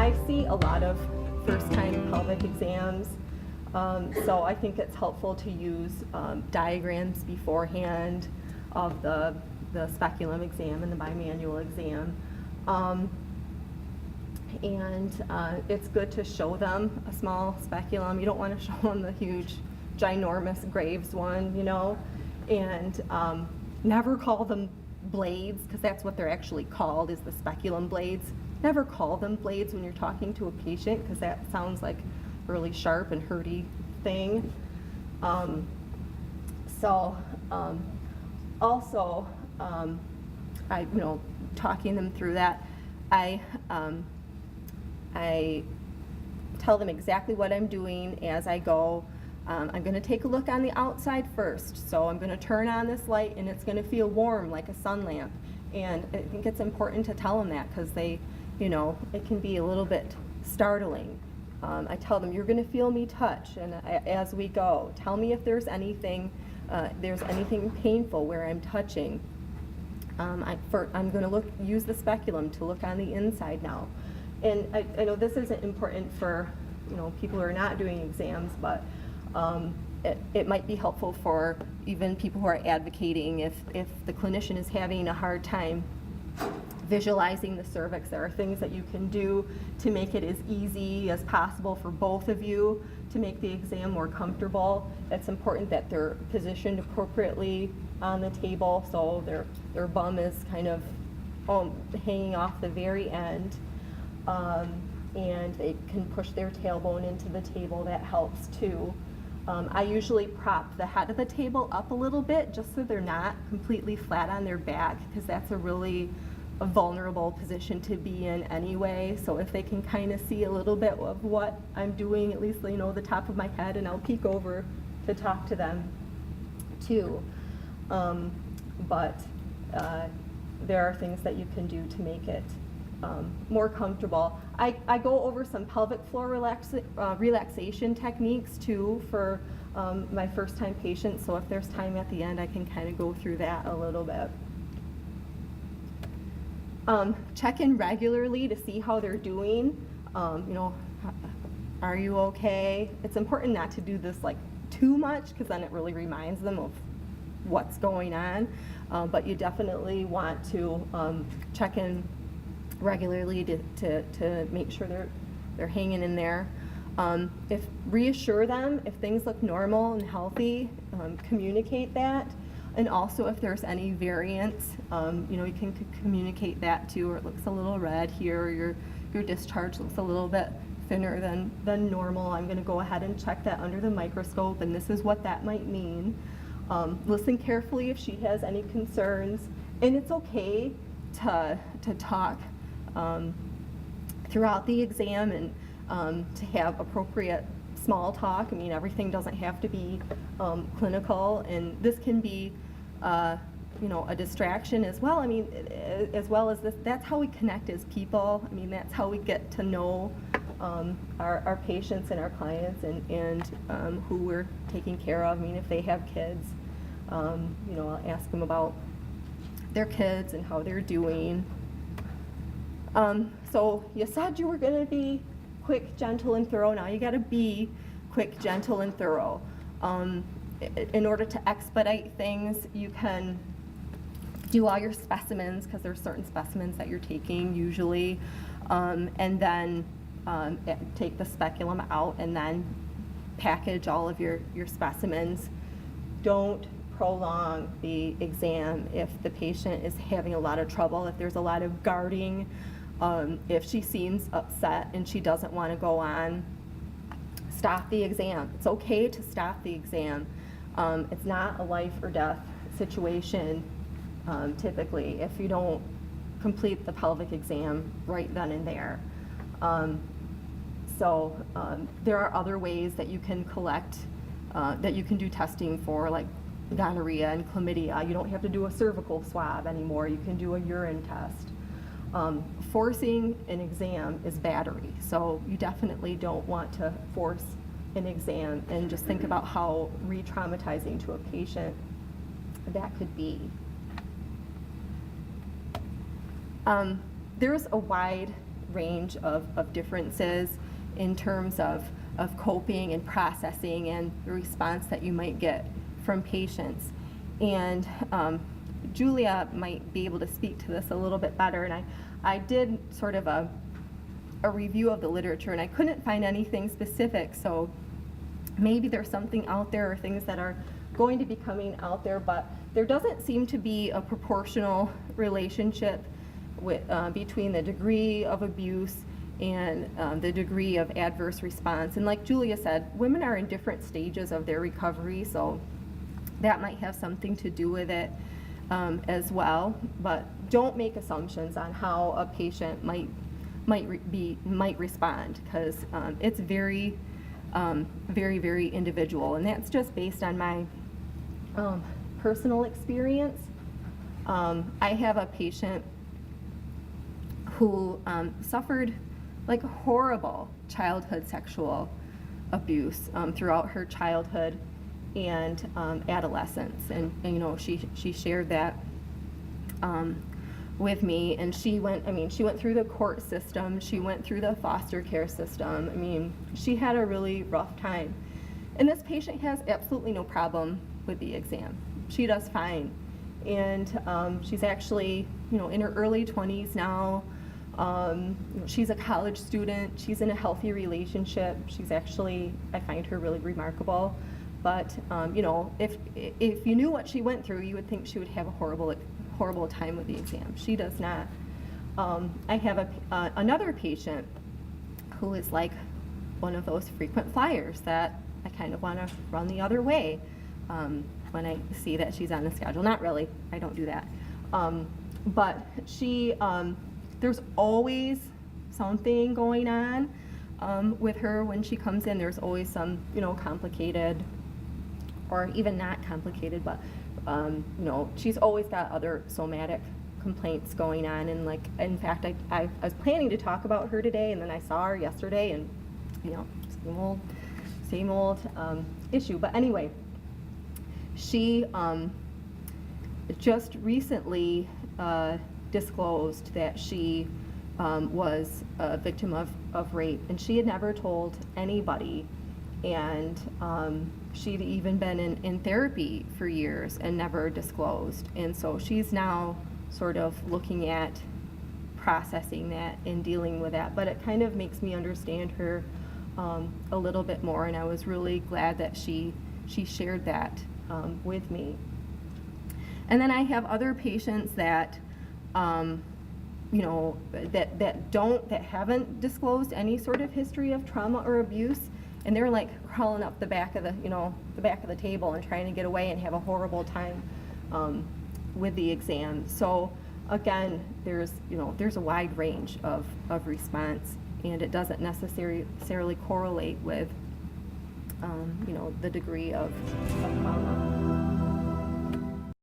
I see a lot of first-time pelvic exams, so I think it's helpful to use diagrams beforehand of the speculum exam and the bimanual exam. It's good to show them a small speculum. You don't want to show them the huge, ginormous Graves one, you know, and never call them blades, because that's what they're actually called, is the speculum blades. Never call them blades when you're talking to a patient, because that sounds like a really sharp and hurty thing. Also, talking them through that, I tell them exactly what I'm doing as I go. I'm going to take a look on the outside first. So I'm going to turn on this light and it's going to feel warm like a sun lamp. And I think it's important to tell them that, because they, it can be a little bit startling. I tell them, you're going to feel me touch, and as we go, tell me if there's anything painful where I'm touching. I'm going to use the speculum to look on the inside now. And I know this isn't important for people who are not doing exams, but it might be helpful for even people who are advocating. If the clinician is having a hard time visualizing the cervix, there are things that you can do to make it as easy as possible for both of you to make the exam more comfortable. It's important that they're positioned appropriately on the table, so their bum is kind of hanging off the very end, and they can push their tailbone into the table. That helps too. I usually prop the head of the table up a little bit, just so they're not completely flat on their back, because that's a really vulnerable position to be in anyway. So if they can kind of see a little bit of what I'm doing, at least they know the top of my head, and I'll peek over to talk to them too. But there are things that you can do to make it more comfortable. I go over some pelvic floor relaxation techniques too for my first time patients, so if there's time at the end, I can kind of go through that a little bit. Check in regularly to see how they're doing. Are you okay? It's important not to do this like too much, because then it really reminds them of what's going on, but you definitely want to check in regularly to make sure they're hanging in there. Reassure them if things look normal and healthy. Communicate that, and also if there's any variance, you can communicate that too. Or it looks a little red here, or your discharge looks a little bit thinner than normal. I'm going to go ahead and check that under the microscope, and this is what that might mean. Listen carefully if she has any concerns, and it's okay to talk throughout the exam, and to have appropriate small talk. I mean, everything doesn't have to be clinical, and this can be a distraction as well. I mean, as well as this, that's how we connect as people. I mean, that's how we get to know our patients and our clients, and who we're taking care of. I mean, if they have kids, I'll ask them about their kids and how they're doing. So you said you were going to be quick, gentle, and thorough. Now you got to be quick, gentle, and thorough. In order to expedite things, you can do all your specimens, because there are certain specimens that you're taking usually, and then take the speculum out and then package all of your specimens. Don't prolong the exam if the patient is having a lot of trouble, if there's a lot of guarding, if she seems upset and she doesn't want to go on. Stop the exam. It's okay to stop the exam. It's not a life or death situation typically if you don't complete the pelvic exam right then and there. There are other ways that you can collect, that you can do testing for, like gonorrhea and chlamydia. You don't have to do a cervical swab anymore. You can do a urine test. Forcing an exam is battery, so you definitely don't want to force an exam, and just think about how re-traumatizing to a patient that could be. There's a wide range of differences in terms of coping and processing and the response that you might get from patients. And Julia might be able to speak to this a little bit better, and I did sort of a review of the literature, and I couldn't find anything specific, so maybe there's something out there or things that are going to be coming out there, but there doesn't seem to be a proportional relationship with, between the degree of abuse and the degree of adverse response. And like Julia said, women are in different stages of their recovery, so that might have something to do with it as well. But don't make assumptions on how a patient might respond, because it's very, very individual, and that's just based on my personal experience. I have a patient who suffered like horrible childhood sexual abuse throughout her childhood and adolescence, and you know, she shared that with me, and she went through the court system, she went through the foster care system. I mean, she had a really rough time, and this patient has absolutely no problem with the exam. She does fine, and she's actually, you know, in her early 20s now. She's a college student, she's in a healthy relationship, she's actually, I find her really remarkable. But you know, if you knew what she went through, you would think she would have a horrible time with the exam. She does not. I have another patient who is like one of those frequent flyers that I kind of want to run the other way when I see that she's on the schedule. Not really, I don't do that. But she, there's always something going on with her when she comes in. There's always some, you know, complicated, or even not complicated, but you know, she's always got other somatic complaints going on. And like, in fact, I was planning to talk about her today, and then I saw her yesterday, and you know, same old issue. But anyway, she just recently disclosed that she was a victim of rape, and she had never told anybody, and she'd even been in therapy for years and never disclosed. And so she's now sort of looking at processing that and dealing with that, but it kind of makes me understand her a little bit more, and I was really glad that she shared that with me. And then I have other patients that you know, that haven't disclosed any sort of history of trauma or abuse, and they're like crawling up the back of the table and trying to get away and have a horrible time with the exam. So again, there's a wide range of response, and it doesn't necessarily correlate with you know, the degree of trauma.